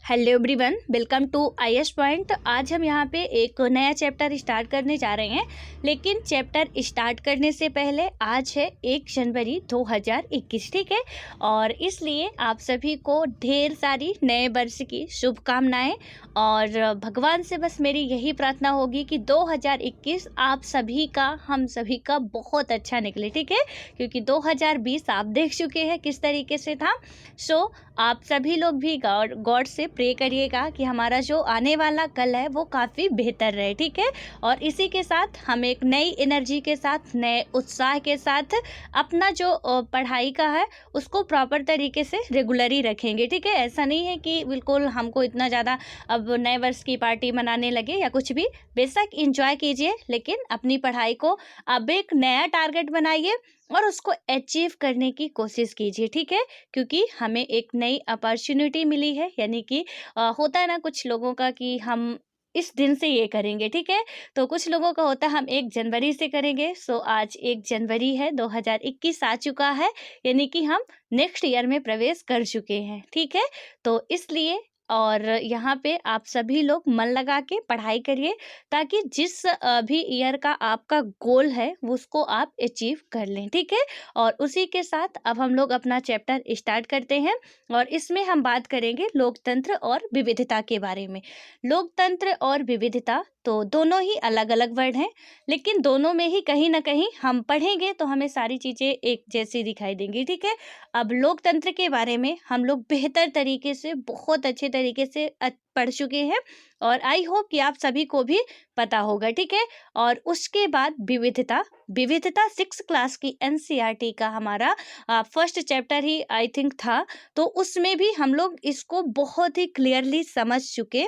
Hello everyone, welcome to IAS point. आज हम यहाँ पे एक नया चैप्टर स्टार्ट करने जा रहे हैं, लेकिन चैप्टर स्टार्ट करने से पहले आज है 1 जनवरी 2021, ठीक है। और इसलिए आप सभी को ढेर सारी नए वर्ष की शुभकामनाएं और भगवान से बस मेरी यही प्रार्थना होगी कि 2021 आप सभी का, हम सभी का बहुत अच्छा निकले, ठीक है। क्योंकि 2020 आप देख चुके हैं किस तरीके से था। सो आप सभी लोग भी गॉड से प्रे करिएगा कि हमारा जो आने वाला कल है वो काफ़ी बेहतर रहे, ठीक है। और इसी के साथ हम एक नई एनर्जी के साथ, नए उत्साह के साथ अपना जो पढ़ाई का है उसको प्रॉपर तरीके से रेगुलर रखेंगे, ठीक है। ऐसा नहीं है कि बिल्कुल हमको इतना ज़्यादा अब नए वर्ष की पार्टी मनाने लगे या कुछ भी। बेशक इंजॉय कीजिए, लेकिन अपनी पढ़ाई को अब एक नया टारगेट बनाइए और उसको अचीव करने की कोशिश कीजिए, ठीक है। क्योंकि हमें एक नई अपॉर्चुनिटी मिली है, यानी कि होता है ना कुछ लोगों का कि हम इस दिन से ये करेंगे, ठीक है। तो कुछ लोगों का होता है हम 1 जनवरी से करेंगे। सो आज 1 जनवरी है, 2021 आ चुका है, यानी कि हम नेक्स्ट ईयर में प्रवेश कर चुके हैं, ठीक है। तो इसलिए और यहाँ पे आप सभी लोग मन लगा के पढ़ाई करिए, ताकि जिस भी ईयर का आपका गोल है वो उसको आप अचीव कर लें, ठीक है। और उसी के साथ अब हम लोग अपना चैप्टर स्टार्ट करते हैं और इसमें हम बात करेंगे लोकतंत्र और विविधता के बारे में। लोकतंत्र और विविधता तो दोनों ही अलग अलग वर्ड हैं, लेकिन दोनों में ही कहीं ना कहीं हम पढ़ेंगे तो हमें सारी चीज़ें एक जैसी दिखाई देंगी, ठीक है। अब लोकतंत्र के बारे में हम लोग बेहतर तरीके से, बहुत अच्छे तरीके से पढ़ चुके हैं और आई होप कि आप सभी को भी पता होगा, ठीक है। और उसके बाद विविधता, विविधता 6 क्लास की एनसीईआरटी का हमारा first chapter he I think था। तो उसमें भी हम लोग इसको बहुत ही क्लियरली समझ चुके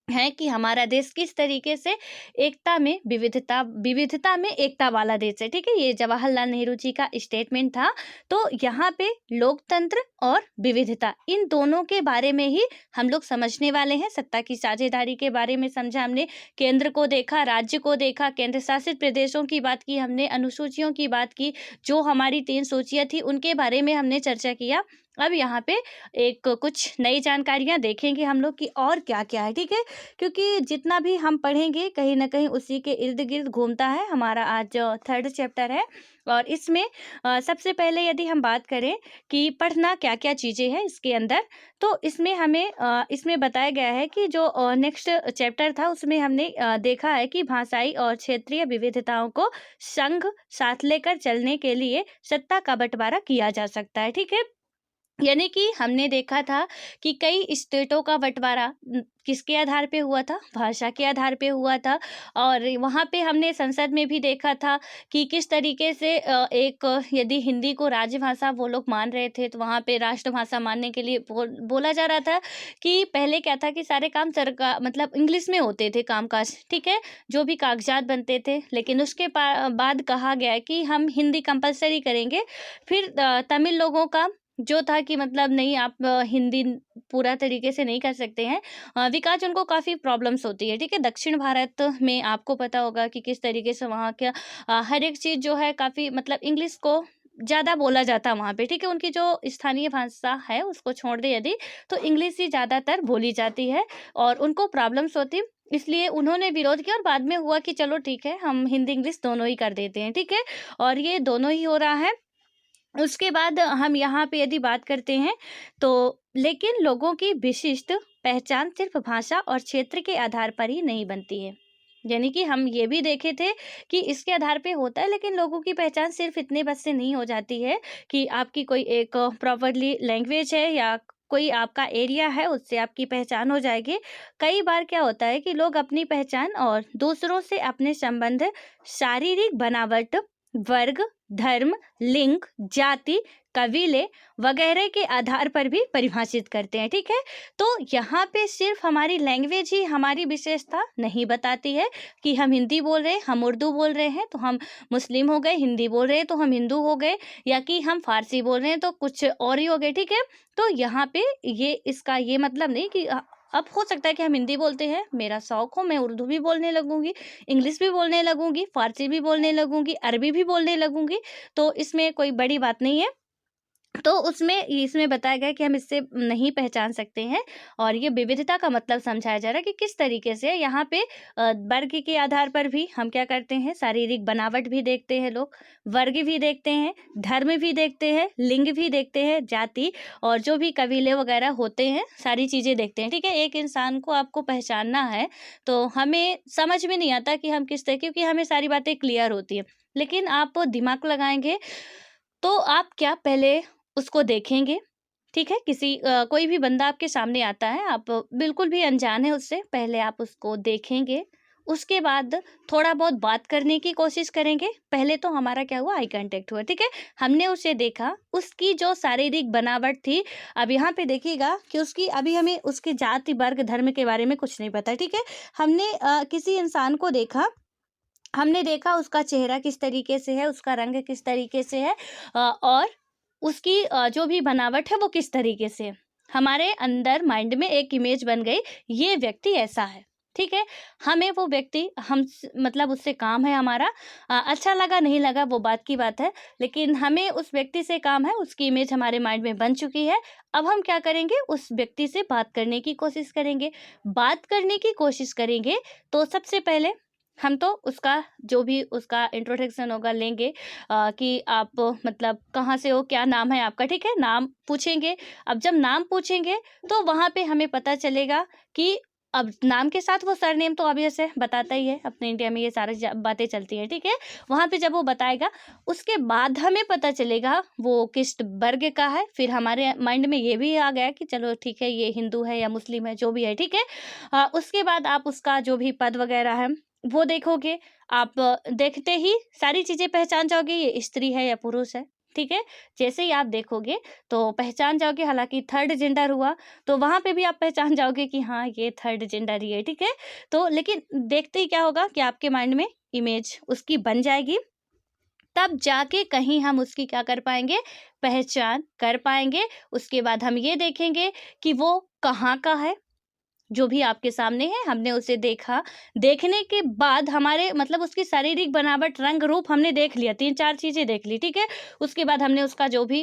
है कि हमारा देश किस तरीके से एकता में विविधता, विविधता में एकता वाला देश है, ठीक है। ये जवाहरलाल नेहरू जी का स्टेटमेंट था। तो यहाँ पे लोकतंत्र और विविधता, इन दोनों के बारे में ही हम लोग समझने वाले हैं। सत्ता की साझेदारी के बारे में समझा हमने, केंद्र को देखा, राज्य को देखा, केंद्र शासित प्रदेशों की बात की हमने, अनुसूचियों की बात की, जो हमारी 3 सूचियाँ थी उनके बारे में हमने चर्चा किया। अब यहाँ पे एक कुछ नई जानकारियाँ देखेंगे हम लोग कि और क्या क्या है, ठीक है। क्योंकि जितना भी हम पढ़ेंगे कहीं ना कहीं उसी के इर्द गिर्द घूमता है। हमारा आज थर्ड चैप्टर है और इसमें सबसे पहले यदि हम बात करें कि पढ़ना क्या क्या चीज़ें हैं इसके अंदर, तो इसमें हमें इसमें बताया गया है कि जो नेक्स्ट चैप्टर था उसमें हमने देखा है कि भाषाई और क्षेत्रीय विविधताओं को संग साथ लेकर चलने के लिए सत्ता का बंटवारा किया जा सकता है, ठीक है। यानी कि हमने देखा था कि कई स्टेटों का बंटवारा किसके आधार पे हुआ था, भाषा के आधार पे हुआ था। और वहाँ पे हमने संसद में भी देखा था कि किस तरीके से एक यदि हिंदी को राजभाषा वो लोग मान रहे थे, तो वहाँ पे राष्ट्रभाषा मानने के लिए बोला जा रहा था कि पहले क्या था कि सारे काम सरकार मतलब इंग्लिश में होते थे, कामकाज, ठीक है, जो भी कागजात बनते थे। लेकिन उसके बाद कहा गया कि हम हिंदी कंपलसरी करेंगे। फिर तमिल लोगों का जो था कि मतलब नहीं, आप हिंदी पूरा तरीके से नहीं कर सकते हैं, विकास उनको काफ़ी प्रॉब्लम्स होती है, ठीक है। दक्षिण भारत में आपको पता होगा कि किस तरीके से वहाँ का हर एक चीज़ जो है काफ़ी मतलब इंग्लिश को ज़्यादा बोला जाता है वहाँ पे, ठीक है। उनकी जो स्थानीय भाषा है उसको छोड़ दे यदि, तो इंग्लिश ही ज़्यादातर बोली जाती है और उनको प्रॉब्लम्स होती, इसलिए उन्होंने विरोध किया और बाद में हुआ कि चलो ठीक है, हम हिंदी इंग्लिश दोनों ही कर देते हैं, ठीक है। और ये दोनों ही हो रहा है। उसके बाद हम यहाँ पे यदि बात करते हैं तो, लेकिन लोगों की विशिष्ट पहचान सिर्फ भाषा और क्षेत्र के आधार पर ही नहीं बनती है। यानी कि हम ये भी देखे थे कि इसके आधार पे होता है, लेकिन लोगों की पहचान सिर्फ इतने बस से नहीं हो जाती है कि आपकी कोई एक प्रॉपरली लैंग्वेज है या कोई आपका एरिया है उससे आपकी पहचान हो जाएगी। कई बार क्या होता है कि लोग अपनी पहचान और दूसरों से अपने संबंध शारीरिक बनावट, वर्ग, धर्म, लिंग, जाति, कबीले वगैरह के आधार पर भी परिभाषित करते हैं, ठीक है। तो यहाँ पे सिर्फ हमारी लैंग्वेज ही हमारी विशेषता नहीं बताती है कि हम हिंदी बोल रहे हैं, हम उर्दू बोल रहे हैं तो हम मुस्लिम हो गए, हिंदी बोल रहे हैं तो हम हिंदू हो गए, या कि हम फारसी बोल रहे हैं तो कुछ और ही हो गए, ठीक है। तो यहाँ पे ये इसका ये मतलब नहीं कि अब हो सकता है कि हम हिंदी बोलते हैं, मेरा शौक हो, मैं उर्दू भी बोलने लगूंगी, इंग्लिश भी बोलने लगूंगी, फारसी भी बोलने लगूंगी, अरबी भी बोलने लगूंगी, तो इसमें कोई बड़ी बात नहीं है। तो उसमें इसमें बताया गया कि हम इससे नहीं पहचान सकते हैं, और ये विविधता का मतलब समझाया जा रहा है कि किस तरीके से यहाँ पे वर्ग के आधार पर भी हम क्या करते हैं, शारीरिक बनावट भी देखते हैं लोग, वर्ग भी देखते हैं, धर्म भी देखते हैं, लिंग भी देखते हैं, जाति और जो भी कबीले वगैरह होते हैं, सारी चीज़ें देखते हैं। ठीक है, एक इंसान को आपको पहचानना है तो हमें समझ में नहीं आता कि हम किस तरह, क्योंकि हमें सारी बातें क्लियर होती है, लेकिन आप दिमाग लगाएंगे तो आप क्या पहले उसको देखेंगे। ठीक है, कोई भी बंदा आपके सामने आता है, आप बिल्कुल भी अनजान है उससे, पहले आप उसको देखेंगे, उसके बाद थोड़ा बहुत बात करने की कोशिश करेंगे। पहले तो हमारा क्या हुआ, आई कांटेक्ट हुआ। ठीक है, हमने उसे देखा, उसकी जो शारीरिक बनावट थी, अब यहाँ पे देखिएगा कि उसकी, अभी हमें उसके जाति वर्ग धर्म के बारे में कुछ नहीं पता। ठीक है, हमने किसी इंसान को देखा, हमने देखा उसका चेहरा किस तरीके से है, उसका रंग किस तरीके से है, और उसकी जो भी बनावट है वो किस तरीके से है। हमारे अंदर माइंड में एक इमेज बन गई, ये व्यक्ति ऐसा है। ठीक है, हमें वो व्यक्ति, मतलब उससे काम है हमारा, अच्छा लगा नहीं लगा वो बात की बात है, लेकिन हमें उस व्यक्ति से काम है, उसकी इमेज हमारे माइंड में बन चुकी है। अब हम क्या करेंगे, उस व्यक्ति से बात करने की कोशिश करेंगे। बात करने की कोशिश करेंगे तो सबसे पहले हम तो उसका जो भी उसका इंट्रोडक्शन होगा लेंगे, कि आप मतलब कहाँ से हो, क्या नाम है आपका। ठीक है, नाम पूछेंगे। अब जब नाम पूछेंगे तो वहाँ पे हमें पता चलेगा कि अब नाम के साथ वो सरनेम तो ऑब्वियस है, बताता ही है, अपने इंडिया में ये सारी बातें चलती हैं। ठीक है, वहाँ पे जब वो बताएगा उसके बाद हमें पता चलेगा वो किस वर्ग का है। फिर हमारे माइंड में ये भी आ गया कि चलो ठीक है, ये हिंदू है या मुस्लिम है, जो भी है। ठीक है, उसके बाद आप उसका जो भी पद वगैरह है वो देखोगे। आप देखते ही सारी चीज़ें पहचान जाओगे, ये स्त्री है या पुरुष है। ठीक है, जैसे ही आप देखोगे तो पहचान जाओगे। हालांकि थर्ड जेंडर हुआ तो वहाँ पे भी आप पहचान जाओगे कि हाँ, ये थर्ड जेंडर ही है। ठीक है, तो लेकिन देखते ही क्या होगा कि आपके माइंड में इमेज उसकी बन जाएगी, तब जाके कहीं हम उसकी क्या कर पाएंगे, पहचान कर पाएंगे। उसके बाद हम ये देखेंगे कि वो कहाँ का है। जो भी आपके सामने है, हमने उसे देखा, देखने के बाद हमारे मतलब उसकी शारीरिक बनावट, रंग रूप हमने देख लिया, 3-4 चीज़ें देख ली। ठीक है, उसके बाद हमने उसका जो भी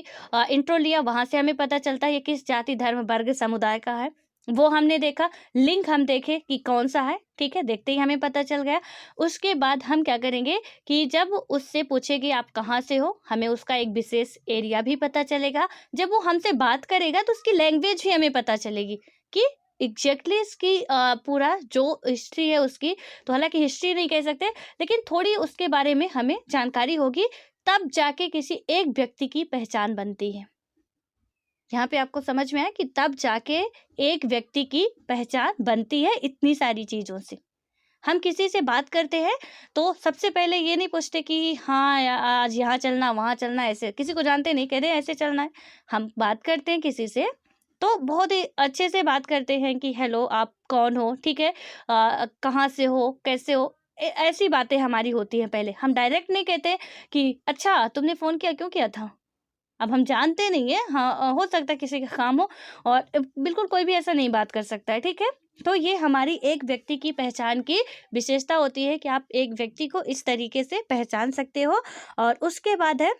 इंट्रो लिया, वहाँ से हमें पता चलता है ये किस जाति धर्म वर्ग समुदाय का है, वो हमने देखा। लिंग हम देखे कि कौन सा है। ठीक है, देखते ही हमें पता चल गया। उसके बाद हम क्या करेंगे कि जब उससे पूछेगी आप कहाँ से हो, हमें उसका एक विशेष एरिया भी पता चलेगा। जब वो हमसे बात करेगा तो उसकी लैंग्वेज भी हमें पता चलेगी कि एग्जैक्टली इसकी पूरा जो हिस्ट्री है उसकी, तो हालांकि हिस्ट्री नहीं कह सकते, लेकिन थोड़ी उसके बारे में हमें जानकारी होगी, तब जाके किसी एक व्यक्ति की पहचान बनती है। यहाँ पे आपको समझ में आया कि तब जाके एक व्यक्ति की पहचान बनती है इतनी सारी चीज़ों से। हम किसी से बात करते हैं तो सबसे पहले ये नहीं पूछते कि हाँ आज यहाँ चलना वहाँ चलना, ऐसे किसी को जानते नहीं, कहते ऐसे चलना है। हम बात करते हैं किसी से तो बहुत ही अच्छे से बात करते हैं कि हेलो आप कौन हो। ठीक है, कहाँ से हो, कैसे हो, ऐसी बातें हमारी होती हैं। पहले हम डायरेक्ट नहीं कहते कि अच्छा तुमने फ़ोन किया, क्यों किया था। अब हम जानते नहीं है, हाँ, हो सकता है किसी का काम हो, और बिल्कुल कोई भी ऐसा नहीं बात कर सकता है। ठीक है, तो ये हमारी एक व्यक्ति की पहचान की विशेषता होती है कि आप एक व्यक्ति को इस तरीके से पहचान सकते हो। और उसके बाद है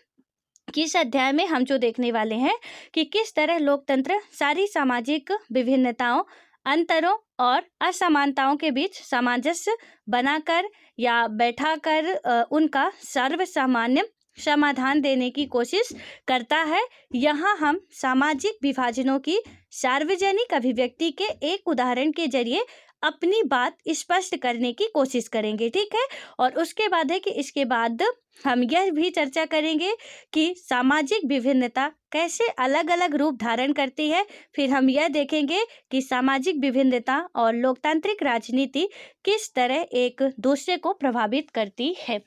कि इस अध्याय में हम जो देखने वाले हैं कि किस तरह लोकतंत्र सारी सामाजिक विभिन्नताओं, अंतरों और असमानताओं के बीच सामंजस्य बनाकर या बैठाकर उनका सर्वसामान्य समाधान देने की कोशिश करता है। यहाँ हम सामाजिक विभाजनों की सार्वजनिक अभिव्यक्ति के एक उदाहरण के जरिए अपनी बात स्पष्ट करने की कोशिश करेंगे। ठीक है, और उसके बाद है कि इसके बाद हम यह भी चर्चा करेंगे कि सामाजिक विभिन्नता कैसे अलग अलग रूप धारण करती है। फिर हम यह देखेंगे कि सामाजिक विभिन्नता और लोकतांत्रिक राजनीति किस तरह एक दूसरे को प्रभावित करती है,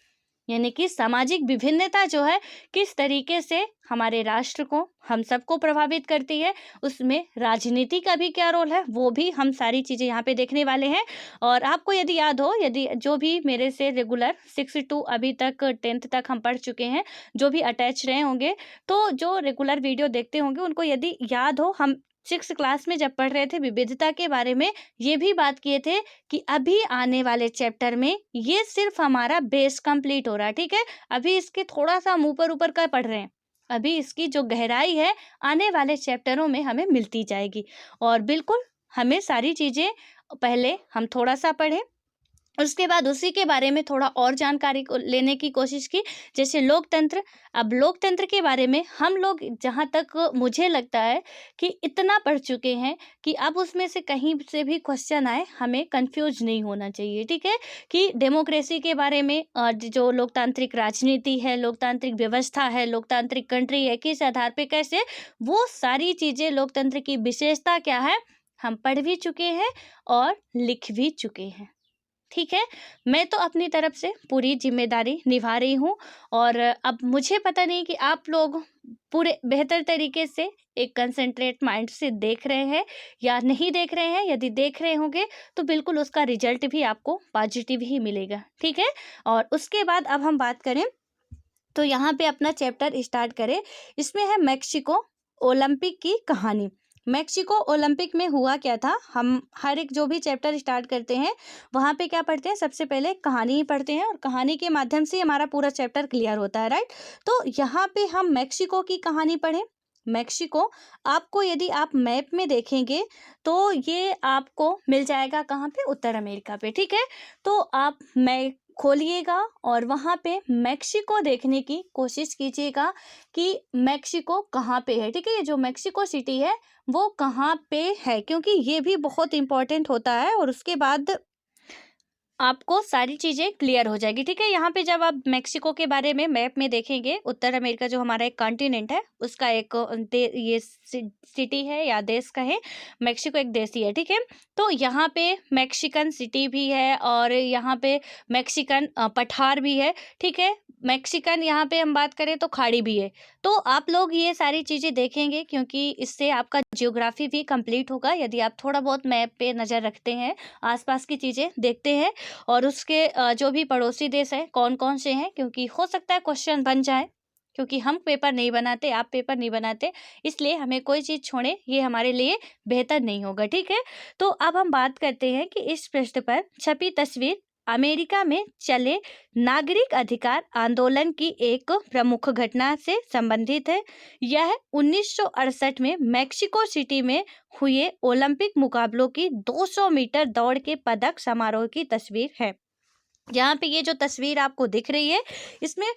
यानी कि सामाजिक विभिन्नता जो है किस तरीके से हमारे राष्ट्र को, हम सबको प्रभावित करती है। उसमें राजनीति का भी क्या रोल है, वो भी हम सारी चीज़ें यहाँ पे देखने वाले हैं। और आपको यदि याद हो, यदि जो भी मेरे से रेगुलर 6 to अभी तक 10th तक हम पढ़ चुके हैं, जो भी अटैच रहे होंगे, तो जो रेगुलर वीडियो देखते होंगे उनको यदि याद हो, हम 6 क्लास में जब पढ़ रहे थे विविधता के बारे में, ये भी बात किए थे कि अभी आने वाले चैप्टर में ये सिर्फ हमारा बेस कंप्लीट हो रहा है। ठीक है, अभी इसके थोड़ा सा हम ऊपर ऊपर का पढ़ रहे हैं, अभी इसकी जो गहराई है आने वाले चैप्टरों में हमें मिलती जाएगी। और बिल्कुल हमें सारी चीज़ें पहले हम थोड़ा सा पढ़ें, उसके बाद उसी के बारे में थोड़ा और जानकारी को लेने की कोशिश की। जैसे लोकतंत्र, अब लोकतंत्र के बारे में हम लोग जहाँ तक मुझे लगता है कि इतना पढ़ चुके हैं कि अब उसमें से कहीं से भी क्वेश्चन आए हमें कंफ्यूज नहीं होना चाहिए, ठीक है। कि डेमोक्रेसी के बारे में जो लोकतांत्रिक राजनीति है, लोकतांत्रिक व्यवस्था है, लोकतांत्रिक कंट्री है, किस आधार पे कैसे, वो सारी चीज़ें, लोकतंत्र की विशेषता क्या है, हम पढ़ भी चुके हैं और लिख भी चुके हैं, ठीक है। मैं तो अपनी तरफ से पूरी जिम्मेदारी निभा रही हूँ और अब मुझे पता नहीं कि आप लोग पूरे बेहतर तरीके से एक कंसंट्रेट माइंड से देख रहे हैं या नहीं देख रहे हैं। यदि देख रहे होंगे तो बिल्कुल उसका रिजल्ट भी आपको पॉजिटिव ही मिलेगा, ठीक है। और उसके बाद अब हम बात करें तो यहाँ पे अपना चैप्टर स्टार्ट करें। इसमें है मैक्सिको ओलंपिक की कहानी। मैक्सिको ओलंपिक में हुआ क्या था, हम हर एक जो भी चैप्टर स्टार्ट करते हैं वहाँ पे क्या पढ़ते हैं, सबसे पहले कहानी ही पढ़ते हैं और कहानी के माध्यम से हमारा पूरा चैप्टर क्लियर होता है, राइट। तो यहाँ पे हम मैक्सिको की कहानी पढ़ें। मैक्सिको आपको यदि आप मैप में देखेंगे तो ये आपको मिल जाएगा कहाँ पे, उत्तर अमेरिका पे, ठीक है। तो आप मैं खोलिएगा और वहाँ पे मैक्सिको देखने की कोशिश कीजिएगा कि मैक्सिको कहाँ पे है, ठीक है। ये जो मैक्सिको सिटी है वो कहाँ पे है, क्योंकि ये भी बहुत इंपॉर्टेंट होता है और उसके बाद आपको सारी चीज़ें क्लियर हो जाएगी, ठीक है। यहाँ पे जब आप मैक्सिको के बारे में मैप में देखेंगे, उत्तर अमेरिका जो हमारा एक कॉन्टिनेंट है उसका एक ये सिटी है या देश का है, मैक्सिको एक देश ही है, ठीक है। तो यहाँ पे मैक्सिकन सिटी भी है और यहाँ पे मैक्सिकन पठार भी है, ठीक है। मैक्सिकन यहाँ पे हम बात करें तो खाड़ी भी है। तो आप लोग ये सारी चीज़ें देखेंगे क्योंकि इससे आपका जियोग्राफी भी कंप्लीट होगा। यदि आप थोड़ा बहुत मैप पे नज़र रखते हैं, आसपास की चीज़ें देखते हैं और उसके जो भी पड़ोसी देश हैं कौन कौन से हैं, क्योंकि हो सकता है क्वेश्चन बन जाए, क्योंकि हम पेपर नहीं बनाते, आप पेपर नहीं बनाते, इसलिए हमें कोई चीज़ छोड़े ये हमारे लिए बेहतर नहीं होगा, ठीक है। तो अब हम बात करते हैं कि इस पृष्ठ पर छपी तस्वीर अमेरिका में चले नागरिक अधिकार आंदोलन की एक प्रमुख घटना से संबंधित है। यह 1968 में मैक्सिको सिटी में हुए ओलंपिक मुकाबलों की 200 मीटर दौड़ के पदक समारोह की तस्वीर है। यहाँ पे ये जो तस्वीर आपको दिख रही है इसमें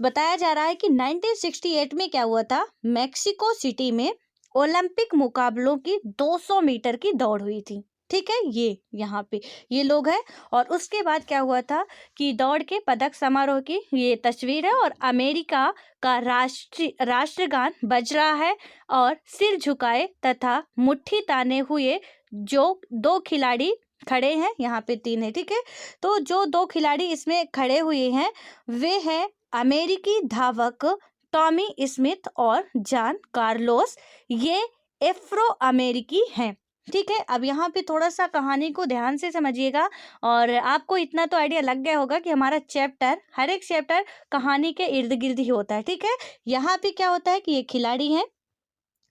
बताया जा रहा है कि 1968 में क्या हुआ था, मैक्सिको सिटी में ओलंपिक मुकाबलों की 200 मीटर की दौड़ हुई थी, ठीक है। ये यहाँ पे ये लोग हैं और उसके बाद क्या हुआ था कि दौड़ के पदक समारोह की ये तस्वीर है और अमेरिका का राष्ट्रगान बज रहा है और सिर झुकाए तथा मुट्ठी ताने हुए जो दो खिलाड़ी खड़े हैं, यहाँ पे 3 है, ठीक है। तो जो 2 खिलाड़ी इसमें खड़े हुए हैं वे हैं अमेरिकी धावक टॉमी स्मिथ और जॉन कार्लोस। ये एफ्रो अमेरिकी हैं, ठीक है। अब यहाँ पे थोड़ा सा कहानी को ध्यान से समझिएगा और आपको इतना तो आइडिया लग गया होगा कि हमारा चैप्टर, हर एक चैप्टर कहानी के इर्द गिर्द ही होता है, ठीक है। यहाँ पे क्या होता है कि ये खिलाड़ी हैं,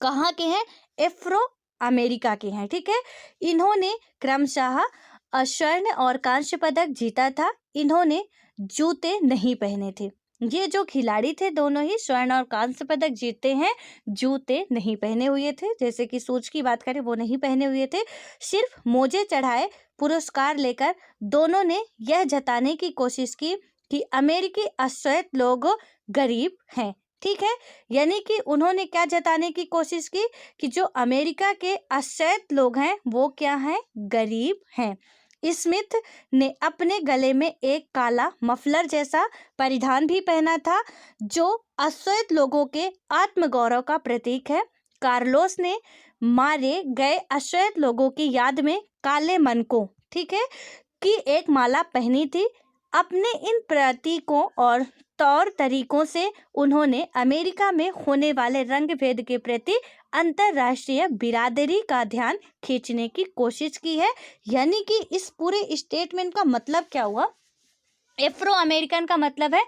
कहाँ के हैं, एफ्रो अमेरिका के हैं, ठीक है। इन्होंने क्रमशः स्वर्ण और कांस्य पदक जीता था। इन्होंने जूते नहीं पहने थे। ये जो खिलाड़ी थे दोनों ही स्वर्ण और कांस्य पदक जीते हैं, जूते नहीं पहने हुए थे। जैसे कि शूज की बात करें वो नहीं पहने हुए थे, सिर्फ मोजे चढ़ाए पुरस्कार लेकर दोनों ने यह जताने की कोशिश की कि अमेरिकी अश्वेत लोग गरीब हैं, ठीक है। यानी कि उन्होंने क्या जताने की कोशिश की कि जो अमेरिका के अश्वेत लोग हैं वो क्या हैं, गरीब हैं। स्मिथ ने अपने गले में एक काला मफलर जैसा परिधान भी पहना था जो अश्वेत लोगों के आत्मगौरव का प्रतीक है। कार्लोस ने मारे गए अश्वेत लोगों की याद में काले मनकों, ठीक है, की एक माला पहनी थी। अपने इन प्रतीकों और तौर तरीकों से उन्होंने अमेरिका में होने वाले रंग भेद के प्रति अंतरराष्ट्रीय बिरादरी का ध्यान खींचने की कोशिश की है। यानी कि इस पूरे स्टेटमेंट का मतलब क्या हुआ, एफ्रो अमेरिकन का मतलब है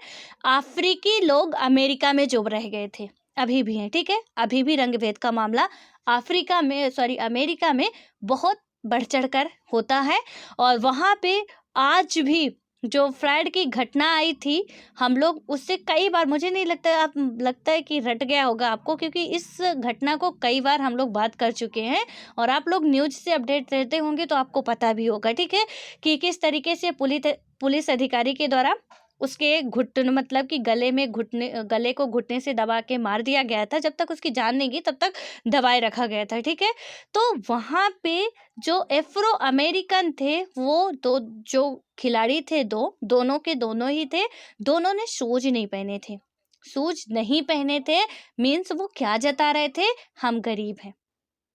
अफ्रीकी लोग अमेरिका में जो रह गए थे, अभी भी हैं, ठीक है। अभी भी रंग भेद का मामला अमेरिका में बहुत बढ़ चढ़ कर होता है और वहाँ पे आज भी जो फ्लड की घटना आई थी, हम लोग उससे कई बार, मुझे नहीं लगता आप लगता है कि रट गया होगा आपको, क्योंकि इस घटना को कई बार हम लोग बात कर चुके हैं और आप लोग न्यूज़ से अपडेट रहते होंगे तो आपको पता भी होगा, ठीक है, कि किस तरीके से पुलिस अधिकारी के द्वारा उसके घुटन मतलब कि गले को घुटने से दबा के मार दिया गया था। जब तक उसकी जान नहीं गई तब तक दबाए रखा गया था, ठीक है। तो वहाँ पे जो एफ्रो अमेरिकन थे, वो दो जो खिलाड़ी थे, दोनों के दोनों ही थे, दोनों ने शूज नहीं पहने थे। शूज नहीं पहने थे मीन्स वो क्या जता रहे थे, हम गरीब हैं।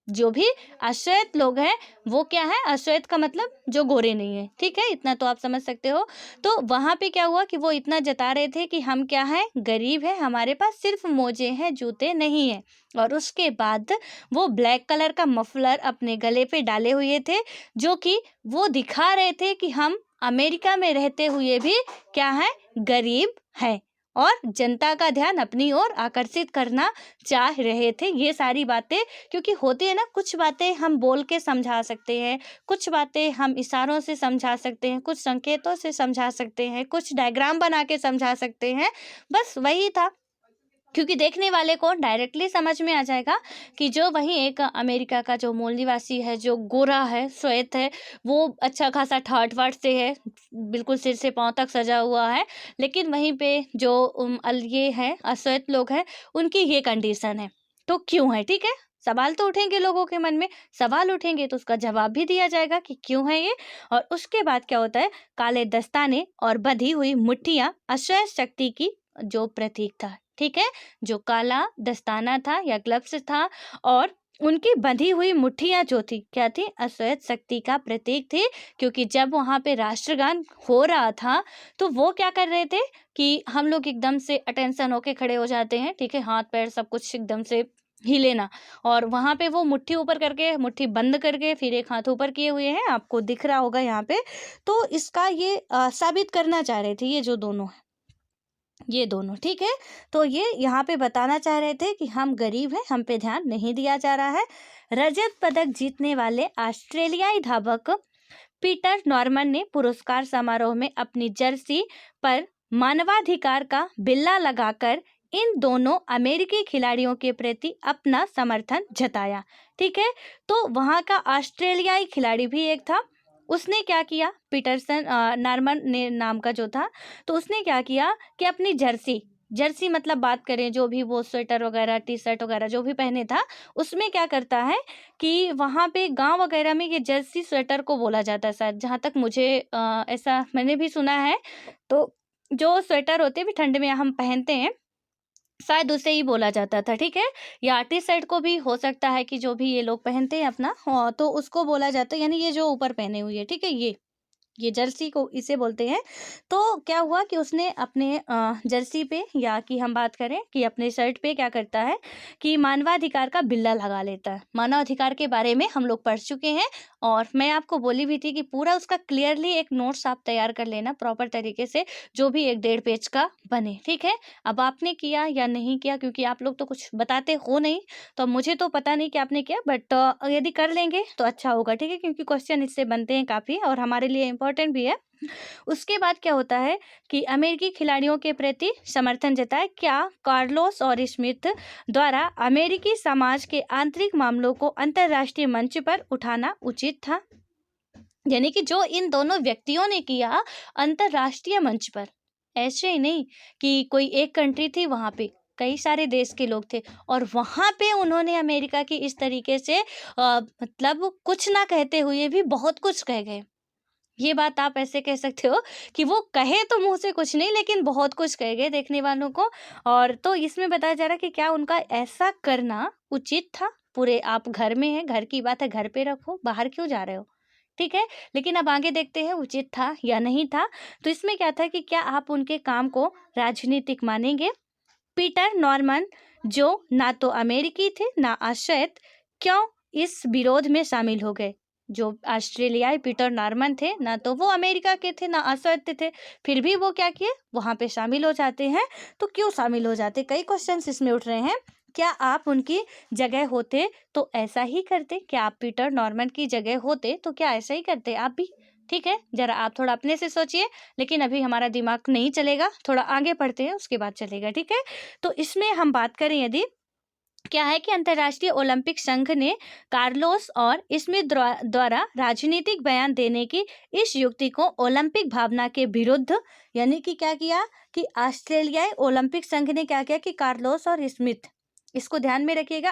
जो भी अश्वेत लोग हैं वो क्या है, अश्वेत का मतलब जो गोरे नहीं है, ठीक है, इतना तो आप समझ सकते हो। तो वहां पे क्या हुआ कि वो इतना जता रहे थे कि हम क्या हैं, गरीब हैं, हमारे पास सिर्फ मोजे हैं, जूते नहीं है। और उसके बाद वो ब्लैक कलर का मफलर अपने गले पे डाले हुए थे, जो कि वो दिखा रहे थे कि हम अमेरिका में रहते हुए भी क्या है, गरीब हैं और जनता का ध्यान अपनी ओर आकर्षित करना चाह रहे थे। ये सारी बातें, क्योंकि होती है ना, कुछ बातें हम बोल के समझा सकते हैं, कुछ बातें हम इशारों से समझा सकते हैं, कुछ संकेतों से समझा सकते हैं, कुछ डायग्राम बना के समझा सकते हैं, बस वही था। क्योंकि देखने वाले को डायरेक्टली समझ में आ जाएगा कि जो वहीं एक अमेरिका का जो मूल निवासी है, जो गोरा है, श्वेत है, वो अच्छा खासा ठाट वाट से है, बिल्कुल सिर से पांव तक सजा हुआ है, लेकिन वहीं पे जो ये है अश्वेत लोग हैं, उनकी ये कंडीशन है। तो क्यों है, ठीक है, सवाल तो उठेंगे लोगों के मन में, सवाल उठेंगे तो उसका जवाब भी दिया जाएगा कि क्यों है ये। और उसके बाद क्या होता है, काले दस्ताने और बंधी हुई मुट्ठियां अश्वेत शक्ति की जो प्रतीक था, ठीक है, जो काला दस्ताना था या ग्लव्स था और उनकी बंधी हुई मुट्ठियां जो थी क्या थी, अश्वेत शक्ति का प्रतीक थी। क्योंकि जब वहां पे राष्ट्रगान हो रहा था तो वो क्या कर रहे थे कि हम लोग एकदम से अटेंशन होके खड़े हो जाते हैं, ठीक है, हाथ पैर सब कुछ एकदम से हिले ना, और वहां पे वो मुट्ठी ऊपर करके, मुट्ठी बंद करके फिर एक हाथ ऊपर किए हुए हैं, आपको दिख रहा होगा यहाँ पे। तो इसका ये साबित करना चाह रहे थे ये जो दोनों है, ये दोनों, ठीक है। तो ये यहाँ पे बताना चाह रहे थे कि हम गरीब हैं, हम पे ध्यान नहीं दिया जा रहा है। रजत पदक जीतने वाले ऑस्ट्रेलियाई धावक पीटर नॉर्मन ने पुरस्कार समारोह में अपनी जर्सी पर मानवाधिकार का बिल्ला लगाकर इन दोनों अमेरिकी खिलाड़ियों के प्रति अपना समर्थन जताया, ठीक है। तो वहाँ का ऑस्ट्रेलियाई खिलाड़ी भी एक था, उसने क्या किया, पीटरसन नॉर्मन ने नाम का जो था, तो उसने क्या किया कि अपनी जर्सी मतलब बात करें जो भी वो स्वेटर वगैरह टी शर्ट वगैरह जो भी पहने था, उसमें क्या करता है कि वहाँ पे गांव वगैरह में ये जर्सी स्वेटर को बोला जाता है शायद, जहाँ तक मुझे ऐसा मैंने भी सुना है। तो जो स्वेटर होते हैं भी ठंड में हम पहनते हैं, शायद उसे ही बोला जाता था, ठीक है, या टी शर्ट को भी हो सकता है कि जो भी ये लोग पहनते हैं अपना, तो उसको बोला जाता है, यानी ये जो ऊपर पहने हुए है, ठीक है, ये जर्सी को इसे बोलते हैं। तो क्या हुआ कि उसने अपने जर्सी पे, या कि हम बात करें कि अपने शर्ट पे क्या करता है कि मानवाधिकार का बिल्ला लगा लेता है। मानवाधिकार के बारे में हम लोग पढ़ चुके हैं और मैं आपको बोली भी थी कि पूरा उसका क्लियरली एक नोट्स आप तैयार कर लेना प्रॉपर तरीके से, जो भी 1-1.5 पेज का बने, ठीक है। अब आपने किया या नहीं किया, क्योंकि आप लोग तो कुछ बताते हो नहीं, तो मुझे तो पता नहीं कि आपने किया, बट यदि कर लेंगे तो अच्छा होगा, ठीक है, क्योंकि क्वेश्चन इससे बनते हैं काफ़ी और हमारे लिए इम्पोर्टेंट भी है। उसके बाद क्या होता है कि अमेरिकी खिलाड़ियों के प्रति समर्थन जताया, क्या कार्लोस और स्मिथ द्वारा अमेरिकी समाज के आंतरिक मामलों को अंतर्राष्ट्रीय मंच पर उठाना उचित था। यानी कि जो इन दोनों व्यक्तियों ने किया अंतर्राष्ट्रीय मंच पर, ऐसे ही नहीं कि कोई एक कंट्री थी, वहां पे कई सारे देश के लोग थे और वहां पे उन्होंने अमेरिका की इस तरीके से मतलब कुछ ना कहते हुए भी बहुत कुछ कह गए। ये बात आप ऐसे कह सकते हो कि वो कहे तो मुंह से कुछ नहीं, लेकिन बहुत कुछ कह गए देखने वालों को। और तो इसमें बताया जा रहा है कि क्या उनका ऐसा करना उचित था। पूरे आप घर में हैं, घर की बात है, घर पे रखो, बाहर क्यों जा रहे हो, ठीक है। लेकिन अब आगे देखते हैं उचित था या नहीं था। तो इसमें क्या था कि क्या आप उनके काम को राजनीतिक मानेंगे। पीटर नॉर्मन जो ना तो अमेरिकी थे ना आश्रित, क्यों इस विरोध में शामिल हो गए। जो ऑस्ट्रेलियाई पीटर नॉर्मन थे, ना तो वो अमेरिका के थे ना आश्रित थे, फिर भी वो क्या किए, वहां पे शामिल हो जाते हैं। तो क्यों शामिल हो जाते, कई क्वेश्चंस इसमें उठ रहे हैं। क्या आप उनकी जगह होते तो ऐसा ही करते, क्या आप पीटर नॉर्मन की जगह होते तो क्या ऐसा ही करते आप भी। ठीक है, जरा आप थोड़ा अपने से सोचिए, लेकिन अभी हमारा दिमाग नहीं चलेगा, थोड़ा आगे पढ़ते हैं उसके बाद चलेगा, ठीक है। तो इसमें हम बात करें यदि, क्या है कि अंतर्राष्ट्रीय ओलंपिक संघ ने कार्लोस और स्मिथ द्वारा राजनीतिक बयान देने की इस युक्ति को ओलंपिक भावना के विरुद्ध, यानी कि क्या किया कि ऑस्ट्रेलियाई ओलंपिक संघ ने क्या किया कि कार्लोस और स्मिथ, इसको ध्यान में रखिएगा,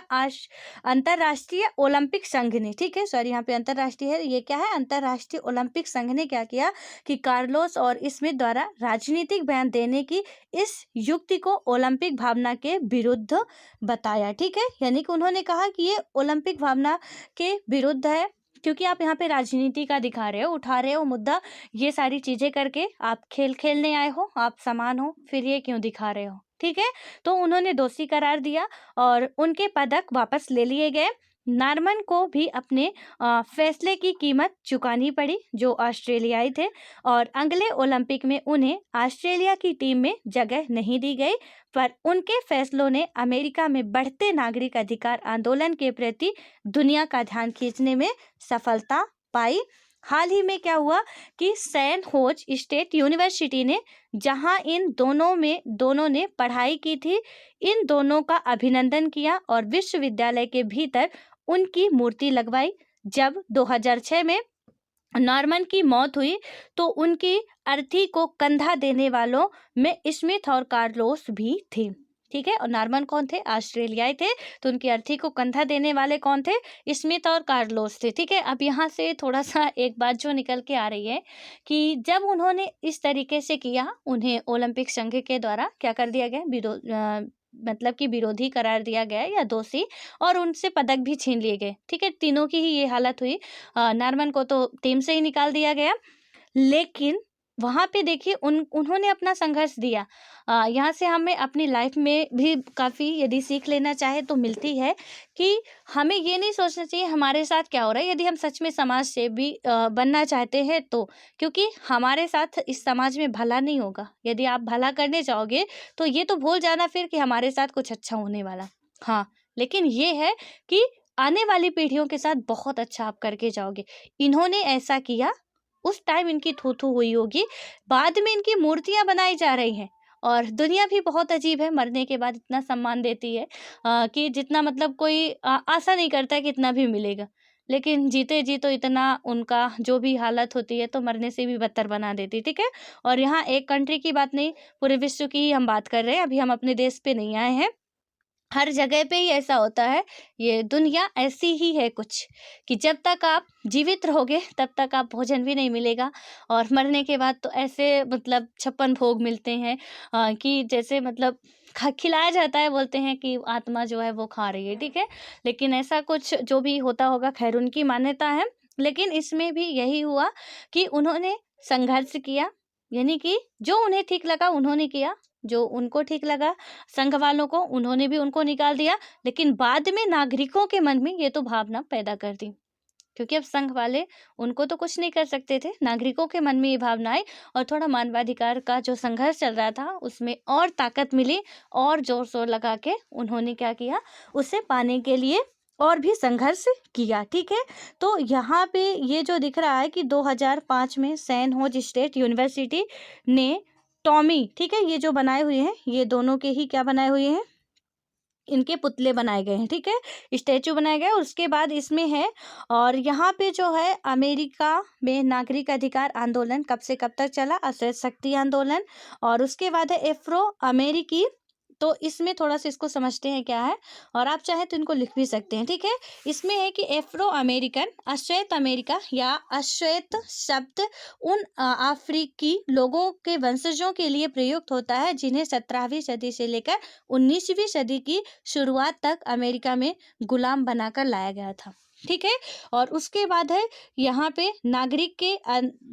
अंतर्राष्ट्रीय ओलंपिक संघ ने, ठीक है, सॉरी यहाँ पे अंतर्राष्ट्रीय है, ये क्या है, अंतर्राष्ट्रीय ओलंपिक संघ ने क्या किया कि कार्लोस और स्मिथ द्वारा राजनीतिक बयान देने की इस युक्ति को ओलंपिक भावना के विरुद्ध बताया, ठीक है। यानी कि उन्होंने कहा कि ये ओलंपिक भावना के विरुद्ध है, क्योंकि आप यहाँ पे राजनीति का दिखा रहे हो, उठा रहे हो मुद्दा, ये सारी चीजें करके आप खेल खेलने आए हो, आप समान हो, फिर ये क्यों दिखा रहे हो, ठीक है। तो उन्होंने दोषी करार दिया और उनके पदक वापस ले लिए गए। नार्मन को भी अपने फैसले की कीमत चुकानी पड़ी, जो ऑस्ट्रेलियाई थे, और अगले ओलंपिक में उन्हें ऑस्ट्रेलिया की टीम में जगह नहीं दी गई, पर उनके फैसलों ने अमेरिका में बढ़ते नागरिक अधिकार आंदोलन के प्रति दुनिया का ध्यान खींचने में सफलता पाई। हाल ही में क्या हुआ कि सैन होज स्टेट यूनिवर्सिटी ने, जहां इन दोनों ने पढ़ाई की थी, इन दोनों का अभिनंदन किया और विश्वविद्यालय के भीतर उनकी मूर्ति लगवाई। जब 2006 में नॉर्मन की मौत हुई तो उनकी अर्थी को कंधा देने वालों में स्मिथ और कार्लोस भी थे, ठीक है। और नॉर्मन कौन थे, ऑस्ट्रेलियाई थे, तो उनकी अर्थी को कंधा देने वाले कौन थे, स्मिथ और कार्लोस थे, ठीक है। अब यहाँ से थोड़ा सा एक बात जो निकल के आ रही है कि जब उन्होंने इस तरीके से किया, उन्हें ओलंपिक संघ के द्वारा क्या कर दिया गया, मतलब कि विरोधी करार दिया गया या दोषी, और उनसे पदक भी छीन लिए गए, ठीक है। तीनों की ही ये हालत हुई, नॉर्मन को तो टीम से ही निकाल दिया गया, लेकिन वहाँ पे देखिए उन्होंने अपना संघर्ष दिया। यहाँ से हमें अपनी लाइफ में भी काफ़ी यदि सीख लेना चाहे तो मिलती है कि हमें ये नहीं सोचना चाहिए हमारे साथ क्या हो रहा है, यदि हम सच में समाज से भी बनना चाहते हैं तो, क्योंकि हमारे साथ इस समाज में भला नहीं होगा। यदि आप भला करने जाओगे तो ये तो भूल जाना फिर कि हमारे साथ कुछ अच्छा होने वाला, हाँ, लेकिन ये है कि आने वाली पीढ़ियों के साथ बहुत अच्छा आप करके जाओगे। इन्होंने ऐसा किया, उस टाइम इनकी थू-थू हुई होगी, बाद में इनकी मूर्तियां बनाई जा रही हैं, और दुनिया भी बहुत अजीब है, मरने के बाद इतना सम्मान देती है कि जितना मतलब कोई आशा नहीं करता है कि इतना भी मिलेगा, लेकिन जीते जी तो इतना उनका जो भी हालत होती है तो मरने से भी बदतर बना देती, ठीक है। और यहाँ एक कंट्री की बात नहीं, पूरे विश्व की ही हम बात कर रहे हैं, अभी हम अपने देश पे नहीं आए हैं, हर जगह पे ही ऐसा होता है। ये दुनिया ऐसी ही है कुछ, कि जब तक आप जीवित रहोगे तब तक आप भोजन भी नहीं मिलेगा, और मरने के बाद तो ऐसे मतलब 56 भोग मिलते हैं कि जैसे मतलब खिलाया जाता है, बोलते हैं कि आत्मा जो है वो खा रही है, ठीक है। लेकिन ऐसा कुछ जो भी होता होगा, खैर उनकी मान्यता है, लेकिन इसमें भी यही हुआ कि उन्होंने संघर्ष किया, यानी कि जो उन्हें ठीक लगा उन्होंने किया, जो उनको ठीक लगा संघ वालों को, उन्होंने भी उनको निकाल दिया, लेकिन बाद में नागरिकों के मन में ये तो भावना पैदा कर दी, क्योंकि अब संघ वाले उनको तो कुछ नहीं कर सकते थे, नागरिकों के मन में ये भावना आई, और थोड़ा मानवाधिकार का जो संघर्ष चल रहा था उसमें और ताकत मिली, और जोर शोर लगा के उन्होंने क्या किया, उसे पाने के लिए और भी संघर्ष किया, ठीक है। तो यहाँ पे ये जो दिख रहा है कि 2005 में सैन होज स्टेट यूनिवर्सिटी ने टॉमी, ठीक है, ये जो बनाए हुए हैं, ये दोनों के ही क्या बनाए हुए हैं, इनके पुतले बनाए गए हैं, ठीक है, स्टैचू बनाए गए। उसके बाद इसमें है, और यहाँ पे जो है अमेरिका में नागरिक अधिकार आंदोलन कब से कब तक चला, अश्वेत शक्ति आंदोलन, और उसके बाद है एफ्रो अमेरिकी, तो इसमें थोड़ा सा इसको समझते हैं क्या है, और आप चाहे तो इनको लिख भी सकते हैं, ठीक है। इसमें है कि एफ्रो अमेरिकन, अश्वेत अमेरिका या अश्वेत शब्द उन अफ्रीकी लोगों के वंशजों के लिए प्रयुक्त होता है जिन्हें 17वीं सदी से लेकर 19वीं सदी की शुरुआत तक अमेरिका में गुलाम बनाकर लाया गया था, ठीक है। और उसके बाद है यहाँ पे नागरिक के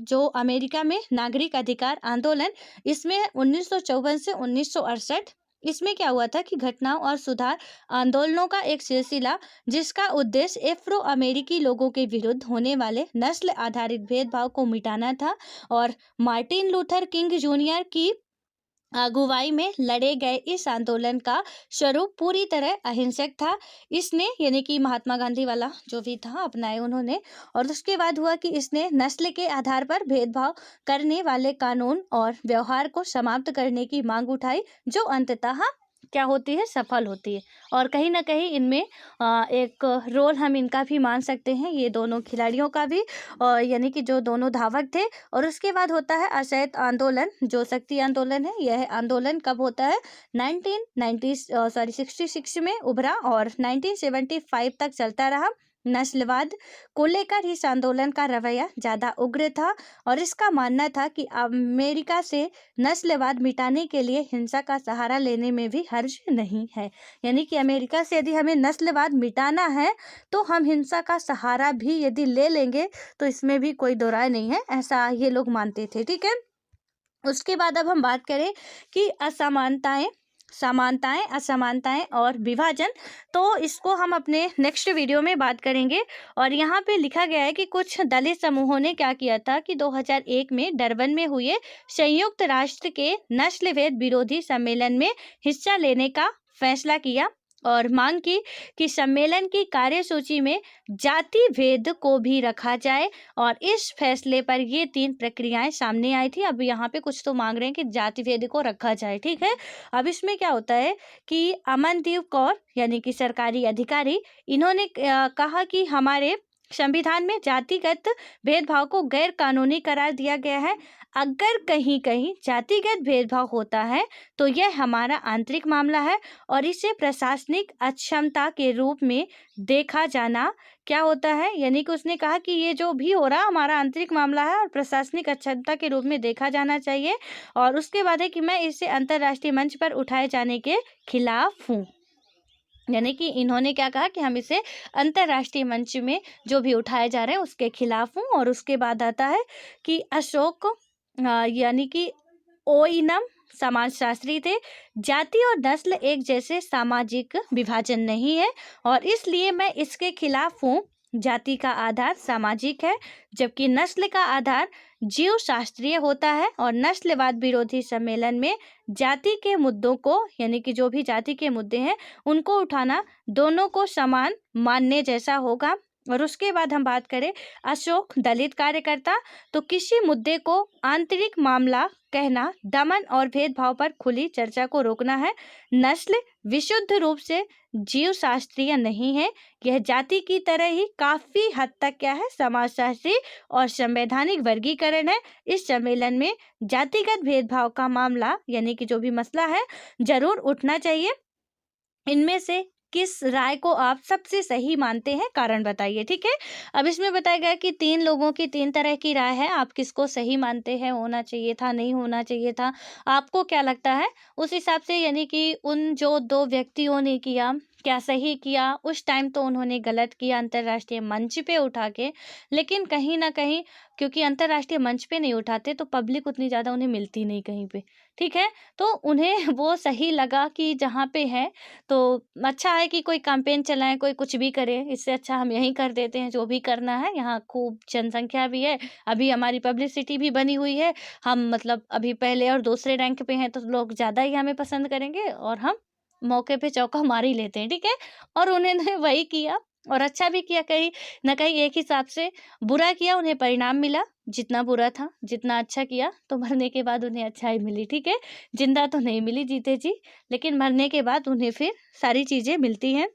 जो अमेरिका में नागरिक अधिकार आंदोलन, इसमें 1954 से 1968, इसमें क्या हुआ था कि घटनाओं और सुधार आंदोलनों का एक सिलसिला, जिसका उद्देश्य एफ्रो अमेरिकी लोगों के विरुद्ध होने वाले नस्ल आधारित भेदभाव को मिटाना था, और मार्टिन लूथर किंग जूनियर की अगुवाई में लड़े गए इस आंदोलन का स्वरूप पूरी तरह अहिंसक था। इसने यानी कि महात्मा गांधी वाला जो भी था अपनाए उन्होंने। और उसके बाद हुआ कि इसने नस्ल के आधार पर भेदभाव करने वाले कानून और व्यवहार को समाप्त करने की मांग उठाई, जो अंततः क्या होती है, सफल होती है। और कहीं ना कहीं इनमें एक रोल हम इनका भी मान सकते हैं, ये दोनों खिलाड़ियों का भी, और यानी कि जो दोनों धावक थे। और उसके बाद होता है असहयोग आंदोलन, जो शक्ति आंदोलन है। यह आंदोलन कब होता है, 1966 में उभरा और 1975 तक चलता रहा। नस्लवाद को लेकर इस आंदोलन का रवैया ज़्यादा उग्र था और इसका मानना था कि अमेरिका से नस्लवाद मिटाने के लिए हिंसा का सहारा लेने में भी हर्ज नहीं है। यानी कि अमेरिका से यदि हमें नस्लवाद मिटाना है तो हम हिंसा का सहारा भी यदि ले लेंगे तो इसमें भी कोई दो राय नहीं है, ऐसा ये लोग मानते थे। ठीक है, उसके बाद अब हम बात करें कि असमानताएं, समानताएं, असमानताएं और विभाजन, तो इसको हम अपने नेक्स्ट वीडियो में बात करेंगे। और यहाँ पे लिखा गया है कि कुछ दलित समूहों ने क्या किया था कि 2001 में डरबन में हुए संयुक्त राष्ट्र के नस्लभेद विरोधी सम्मेलन में हिस्सा लेने का फैसला किया और मांग की कि सम्मेलन की कार्यसूची में जाति भेद को भी रखा जाए। और इस फैसले पर ये 3 प्रक्रियाएं सामने आई थी। अब यहाँ पे कुछ तो मांग रहे हैं कि जाति भेद को रखा जाए। ठीक है, अब इसमें क्या होता है कि अमनदीप कौर यानी कि सरकारी अधिकारी, इन्होंने कहा कि हमारे संविधान में जातिगत भेदभाव को गैर कानूनी करार दिया गया है। अगर कहीं कहीं जातिगत भेदभाव होता है तो यह हमारा आंतरिक मामला है और इसे प्रशासनिक अक्षमता के रूप में देखा जाना क्या होता है, यानी कि उसने कहा कि ये जो भी हो रहा हमारा आंतरिक मामला है और प्रशासनिक अक्षमता के रूप में देखा जाना चाहिए। और उसके बाद है कि मैं इसे अंतर्राष्ट्रीय मंच पर उठाए जाने के खिलाफ हूँ। यानी कि इन्होंने क्या कहा कि हम इसे अंतर्राष्ट्रीय मंच में जो भी उठाए जा रहे हैं उसके खिलाफ हूँ। और उसके बाद आता है कि अशोक यानी कि ओइनम समाजशास्त्री थे। जाति और नस्ल एक जैसे सामाजिक विभाजन नहीं है और इसलिए मैं इसके खिलाफ हूँ। जाति का आधार सामाजिक है जबकि नस्ल का आधार जीव शास्त्रीय होता है। और नस्लवाद विरोधी सम्मेलन में जाति के मुद्दों को यानी कि जो भी जाति के मुद्दे हैं उनको उठाना दोनों को समान मानने जैसा होगा। और उसके बाद हम बात करें अशोक दलित कार्यकर्ता, तो किसी मुद्दे को आंतरिक मामला कहना दमन और भेदभाव पर खुली चर्चा को रोकना है। नस्ल विशुद्ध रूप से जीव शास्त्रीय नहीं है, यह जाति की तरह ही काफी हद तक क्या है, समाजशास्त्री और संवैधानिक वर्गीकरण है। इस सम्मेलन में जातिगत भेदभाव का मामला यानी कि जो भी मसला है जरूर उठना चाहिए। इनमें से किस राय को आप सबसे सही मानते हैं, कारण बताइए। ठीक है, अब इसमें बताया गया कि 3 लोगों की 3 तरह की राय है, आप किसको सही मानते हैं, होना चाहिए था, नहीं होना चाहिए था, आपको क्या लगता है उस हिसाब से। यानी कि उन जो 2 व्यक्तियों ने किया क्या सही किया, उस टाइम तो उन्होंने गलत किया अंतर्राष्ट्रीय मंच पे उठा के, लेकिन कहीं ना कहीं क्योंकि अंतर्राष्ट्रीय मंच पे नहीं उठाते तो पब्लिक उतनी ज़्यादा उन्हें मिलती नहीं कहीं पे। ठीक है, तो उन्हें वो सही लगा कि जहाँ पे है तो अच्छा है कि कोई कैंपेन चलाएं, कोई कुछ भी करे, इससे अच्छा हम यहीं कर देते हैं जो भी करना है। यहाँ खूब जनसंख्या भी है, अभी हमारी पब्लिसिटी भी बनी हुई है, हम मतलब अभी पहले और दूसरे रैंक पे हैं तो लोग ज़्यादा ही हमें पसंद करेंगे और हम मौके पे चौका मार ही लेते हैं। ठीक है, और उन्होंने वही किया और अच्छा भी किया, कहीं ना कहीं एक हिसाब से बुरा किया, उन्हें परिणाम मिला जितना बुरा था, जितना अच्छा किया तो मरने के बाद उन्हें अच्छा ही मिली। ठीक है, जिंदा तो नहीं मिली जीते जी, लेकिन मरने के बाद उन्हें फिर सारी चीज़ें मिलती हैं।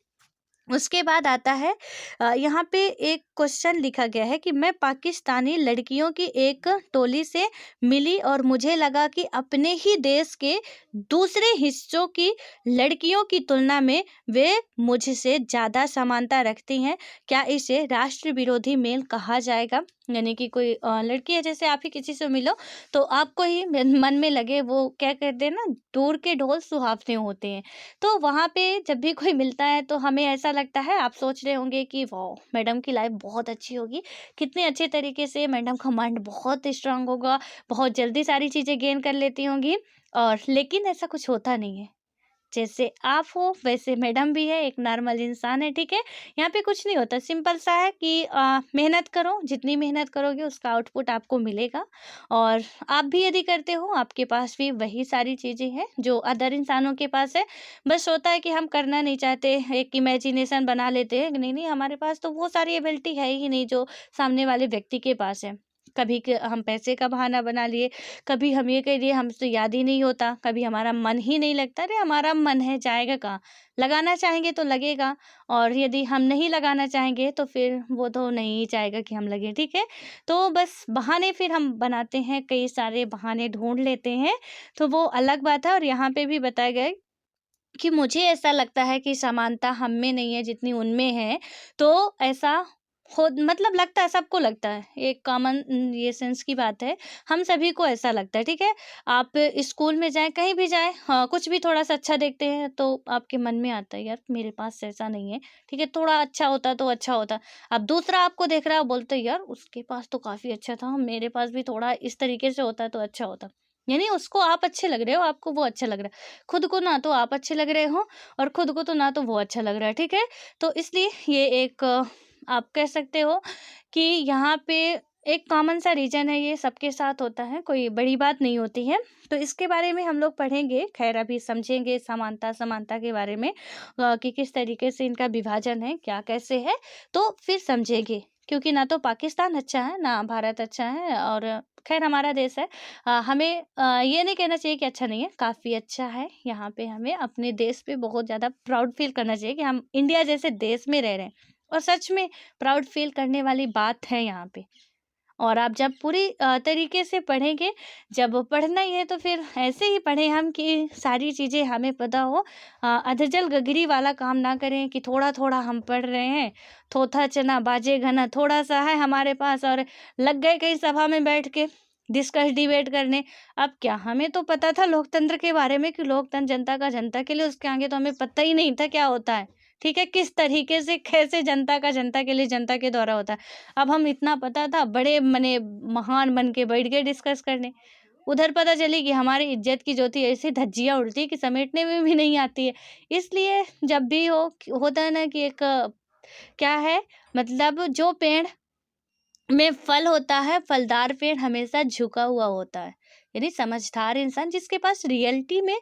उसके बाद आता है यहाँ पे एक क्वेश्चन लिखा गया है कि मैं पाकिस्तानी लड़कियों की एक टोली से मिली और मुझे लगा कि अपने ही देश के दूसरे हिस्सों की लड़कियों की तुलना में वे मुझसे ज़्यादा समानता रखती हैं। क्या इसे राष्ट्र विरोधी मेल कहा जाएगा? यानी कि कोई लड़की है, जैसे आप ही किसी से मिलो तो आपको ही मन में लगे, वो क्या कहते हैं ना, दूर के ढोल सुहावने होते हैं। तो वहाँ पे जब भी कोई मिलता है तो हमें ऐसा लगता है, आप सोच रहे होंगे कि वाह मैडम की लाइफ बहुत अच्छी होगी, कितने अच्छे तरीके से मैडम का माइंड बहुत स्ट्रांग होगा, बहुत जल्दी सारी चीज़ें गेन कर लेती होंगी। और लेकिन ऐसा कुछ होता नहीं है। जैसे आप हो वैसे मैडम भी है, एक नॉर्मल इंसान है, ठीक है। यहाँ पे कुछ नहीं होता, सिंपल सा है कि मेहनत करो, जितनी मेहनत करोगे उसका आउटपुट आपको मिलेगा। और आप भी यदि करते हो, आपके पास भी वही सारी चीज़ें हैं जो अदर इंसानों के पास है। बस होता है कि हम करना नहीं चाहते, एक इमेजिनेशन बना लेते हैं, नहीं नहीं हमारे पास तो वो सारी एबिलिटी है ही नहीं जो सामने वाले व्यक्ति के पास है। कभी हम पैसे का बहाना बना लिए, कभी हम ये कह दिए हमसे याद ही नहीं होता, कभी हमारा मन ही नहीं लगता। अरे हमारा मन है, जाएगा कहाँ? लगाना चाहेंगे तो लगेगा, और यदि हम नहीं लगाना चाहेंगे तो फिर वो तो नहीं चाहेगा कि हम लगें, ठीक है। तो बस बहाने फिर हम बनाते हैं, कई सारे बहाने ढूंढ लेते हैं, तो वो अलग बात है। और यहाँ पे भी बताया गया है कि मुझे ऐसा लगता है कि समानता हम में नहीं है जितनी उनमें है। तो ऐसा हो, मतलब लगता है, सबको लगता है, एक कॉमन ये सेंस की बात है, हम सभी को ऐसा लगता है, ठीक है। आप स्कूल में जाएं, कहीं भी जाएं, हाँ कुछ भी थोड़ा सा अच्छा देखते हैं तो आपके मन में आता है यार मेरे पास ऐसा नहीं है, ठीक है, थोड़ा अच्छा होता तो अच्छा होता। अब दूसरा आपको देख रहा है, बोलते यार उसके पास तो काफी अच्छा था, मेरे पास भी थोड़ा इस तरीके से होता तो अच्छा होता। यानी उसको आप अच्छे लग रहे हो, आपको वो अच्छा लग रहा है, खुद को ना तो आप अच्छे लग रहे हो और खुद को तो ना तो वो अच्छा लग रहा है, ठीक है। तो इसलिए ये एक आप कह सकते हो कि यहाँ पे एक कॉमन सा रीजन है, ये सबके साथ होता है, कोई बड़ी बात नहीं होती है। तो इसके बारे में हम लोग पढ़ेंगे, खैर अभी समझेंगे समानता समानता के बारे में, कि किस तरीके से इनका विभाजन है, क्या कैसे है, तो फिर समझेंगे। क्योंकि ना तो पाकिस्तान अच्छा है ना भारत अच्छा है, और खैर हमारा देश है। हमें ये नहीं कहना चाहिए कि अच्छा नहीं है, काफ़ी अच्छा है। यहाँ पे हमें अपने देश पे बहुत ज़्यादा प्राउड फील करना चाहिए कि हम इंडिया जैसे देश में रह रहे हैं, और सच में प्राउड फील करने वाली बात है यहाँ पे। और आप जब पूरी तरीके से पढ़ेंगे, जब पढ़ना ही है तो फिर ऐसे ही पढ़ें हम कि सारी चीज़ें हमें पता हो। अधजल गगरी वाला काम ना करें कि थोड़ा थोड़ा हम पढ़ रहे हैं, थोथा चना बाजे घना, थोड़ा सा है हमारे पास और लग गए कहीं सभा में बैठ के डिस्कस डिबेट करने। अब क्या, हमें तो पता था लोकतंत्र के बारे में कि लोकतंत्र जनता का जनता के लिए, उसके आगे तो हमें पता ही नहीं था क्या होता है, ठीक है, किस तरीके से कैसे जनता का जनता के लिए जनता के द्वारा होता है। अब हम इतना पता था, बड़े मने महान बन के बैठ गए डिस्कस करने। उधर पता चली कि हमारी इज्जत की ज्योति ऐसी धज्जियां उड़ती है कि समेटने में भी नहीं आती है। इसलिए जब भी होता है ना कि एक क्या है, मतलब जो पेड़ में फल होता है, फलदार पेड़ हमेशा झुका हुआ होता है। यानी समझदार इंसान जिसके पास रियलिटी में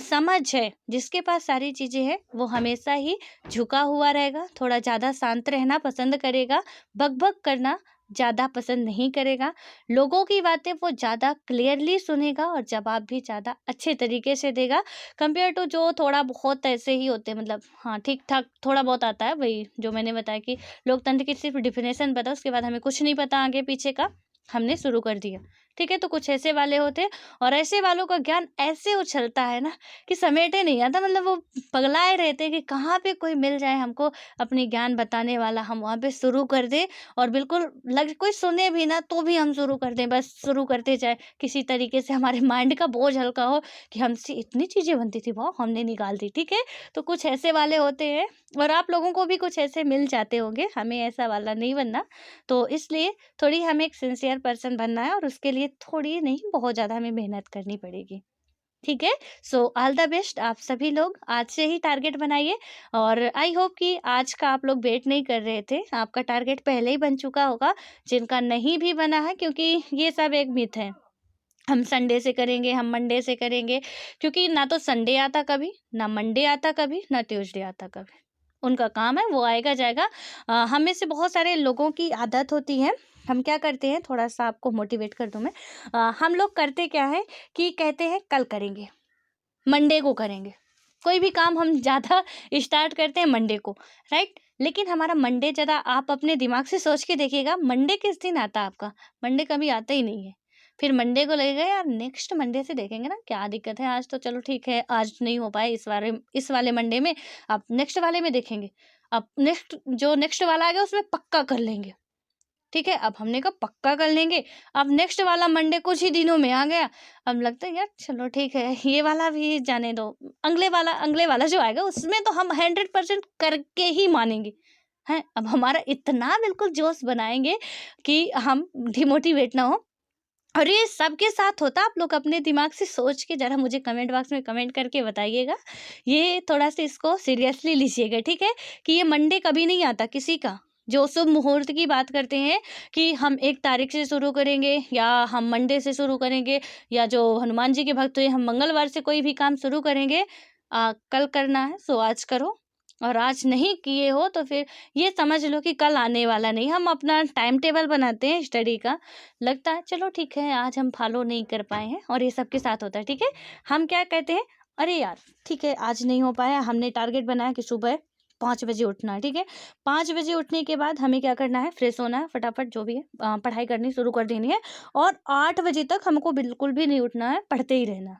समझ है, जिसके पास सारी चीजें हैं, वो हमेशा ही झुका हुआ रहेगा, थोड़ा ज्यादा शांत रहना पसंद करेगा, बकबक करना ज्यादा पसंद नहीं करेगा, लोगों की बातें वो ज्यादा क्लियरली सुनेगा और जवाब भी ज्यादा अच्छे तरीके से देगा, कंपेयर टू जो थोड़ा बहुत ऐसे ही होते हैं, मतलब हाँ ठीक ठाक थोड़ा बहुत आता है, वही जो मैंने बताया कि लोकतंत्र की सिर्फ डिफिनेशन पता, उसके बाद हमें कुछ नहीं पता आगे पीछे का, हमने शुरू कर दिया, ठीक है। तो कुछ ऐसे वाले होते हैं, और ऐसे वालों का ज्ञान ऐसे उछलता है ना कि समेटे नहीं आता, मतलब वो पगलाए रहते हैं कि कहाँ पे कोई मिल जाए हमको अपनी ज्ञान बताने वाला, हम वहाँ पे शुरू कर दे, और बिल्कुल लग कोई सुने भी ना तो भी हम शुरू कर दें, बस शुरू करते जाए, किसी तरीके से हमारे माइंड का बोझ हल्का हो कि हमसे इतनी चीजें बनती थी, वाह हमने निकाल दी, ठीक है। तो कुछ ऐसे वाले होते हैं, और आप लोगों को भी कुछ ऐसे मिल जाते होंगे, हमें ऐसा वाला नहीं बनना। तो इसलिए थोड़ी हमें एक सिंसियर पर्सन बनना है, और उसके लिए थोड़ी नहीं बहुत ज़्यादा हमें मेहनत करनी पड़ेगी, ठीक है। सो ऑल द बेस्ट, आप सभी लोग आज से ही टारगेट बनाइए, और आई होप कि आज का आप लोग वेट नहीं कर रहे थे, आपका टारगेट पहले ही बन चुका होगा, जिनका नहीं भी बना है, क्योंकि ये सब एक मिथ है, हम संडे से करेंगे, हम मंडे से करेंगे, क्योंकि ना तो संडे आता कभी, ना मंडे आता कभी, ना ट्यूसडे आता कभी, उनका काम है वो आएगा जाएगा। हम में से बहुत सारे लोगों की आदत होती है, हम क्या करते हैं, थोड़ा सा आपको मोटिवेट कर दूं मैं। हम लोग करते क्या है कि कहते हैं कल करेंगे, मंडे को करेंगे, कोई भी काम हम ज़्यादा स्टार्ट करते हैं मंडे को, राइट। लेकिन हमारा मंडे ज़रा आप अपने दिमाग से सोच के देखिएगा, मंडे किस दिन आता है आपका, मंडे कभी आता ही नहीं है। फिर मंडे को लगेगा यार नेक्स्ट मंडे से देखेंगे ना क्या दिक्कत है, आज तो चलो ठीक है, आज नहीं हो पाए इस वाले मंडे में, अब नेक्स्ट वाले में देखेंगे, अब नेक्स्ट वाला आ गया उसमें पक्का कर लेंगे, ठीक है। अब हमने कहा पक्का कर लेंगे, अब नेक्स्ट वाला मंडे कुछ ही दिनों में आ गया, अब लगता है यार चलो ठीक है ये वाला भी जाने दो, अगले वाला जो आएगा उसमें तो हम 100% करके ही मानेंगे, हैं। अब हमारा इतना बिल्कुल जोश बनाएंगे कि हम डिमोटिवेट ना हो, और ये सबके साथ होता है। आप लोग अपने दिमाग से सोच के ज़रा मुझे कमेंट बॉक्स में कमेंट करके बताइएगा। ये थोड़ा-सा इसको सीरियसली लीजिएगा, ठीक है? कि ये मंडे कभी नहीं आता किसी का। जो शुभ मुहूर्त की बात करते हैं कि हम 1 तारीख से शुरू करेंगे या हम मंडे से शुरू करेंगे या जो हनुमान जी के भक्त हैं हम मंगलवार से कोई भी काम शुरू करेंगे। कल करना है सो आज करो, और आज नहीं किए हो तो फिर ये समझ लो कि कल आने वाला नहीं। हम अपना टाइम टेबल बनाते हैं स्टडी का, लगता है चलो ठीक है आज हम फॉलो नहीं कर पाए हैं, और ये सबके साथ होता है, ठीक है। हम क्या कहते हैं, अरे यार ठीक है आज नहीं हो पाया, हमने टारगेट बनाया कि सुबह 5 बजे उठना है, ठीक है। 5 बजे उठने के बाद हमें क्या करना है, फ्रेश होना है, फटाफट जो भी है पढ़ाई करनी शुरू कर देनी है, और 8 बजे तक हमको बिल्कुल भी नहीं उठना है, पढ़ते ही रहना है।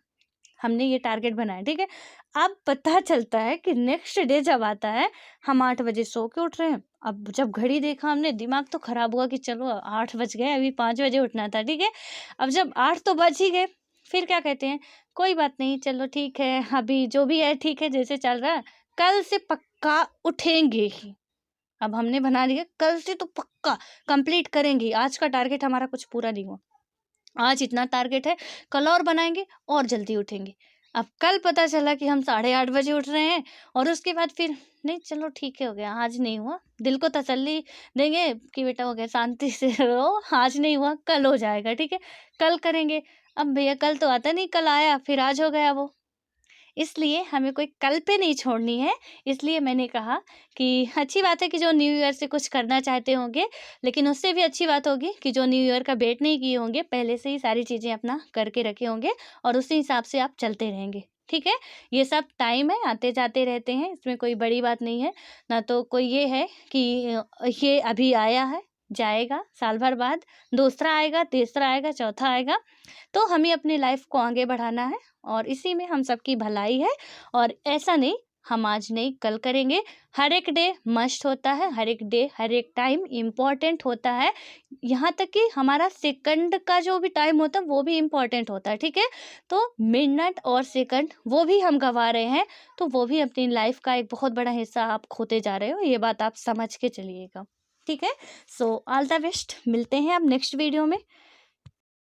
हमने ये टारगेट बनाया, ठीक है। अब पता चलता है कि नेक्स्ट डे जब आता है, हम 8 बजे सो के उठ रहे हैं। अब जब घड़ी देखा हमने, दिमाग तो खराब हुआ कि चलो 8 बज गए, अभी 5 बजे उठना था, ठीक है। अब जब 8 तो बज ही गए, फिर क्या कहते हैं, कोई बात नहीं, चलो ठीक है, अभी जो भी है ठीक है, जैसे चल रहा है, कल से पक्का उठेंगे ही। अब हमने बना लिया कल से तो पक्का कंप्लीट करेंगे, आज का टारगेट हमारा कुछ पूरा नहीं हुआ, आज इतना टारगेट है, कल और बनाएंगे और जल्दी उठेंगे। अब कल पता चला कि हम 8:30 बजे उठ रहे हैं, और उसके बाद फिर नहीं चलो ठीक है हो गया, आज नहीं हुआ, दिल को तसल्ली देंगे कि बेटा हो गया, शांति से रहो, आज नहीं हुआ कल हो जाएगा, ठीक है, कल करेंगे। अब भैया कल तो आता नहीं, कल आया फिर आज हो गया वो। इसलिए हमें कोई कल पे नहीं छोड़नी है। इसलिए मैंने कहा कि अच्छी बात है कि जो न्यू ईयर से कुछ करना चाहते होंगे, लेकिन उससे भी अच्छी बात होगी कि जो न्यू ईयर का वेट नहीं किए होंगे, पहले से ही सारी चीज़ें अपना करके रखे होंगे, और उसी हिसाब से आप चलते रहेंगे, ठीक है। ये सब टाइम है, आते जाते रहते हैं, इसमें कोई बड़ी बात नहीं है। ना तो कोई ये है कि ये अभी आया है, जाएगा, साल भर बाद दूसरा आएगा, तीसरा आएगा, चौथा आएगा। तो हमें अपनी लाइफ को आगे बढ़ाना है, और इसी में हम सबकी भलाई है। और ऐसा नहीं हम आज नहीं कल करेंगे, हर एक डे मस्ट होता है, हर एक डे हर एक टाइम इम्पॉर्टेंट होता है। यहाँ तक कि हमारा सेकंड का जो भी टाइम होता है वो भी इम्पॉर्टेंट होता है, ठीक है। तो मिनट और सेकंड वो भी हम गंवा रहे हैं, तो वो भी अपनी लाइफ का एक बहुत बड़ा हिस्सा आप खोते जा रहे हो, ये बात आप समझ के चलिएगा, ठीक है। सो ऑल द बेस्ट, मिलते हैं अब नेक्स्ट वीडियो में।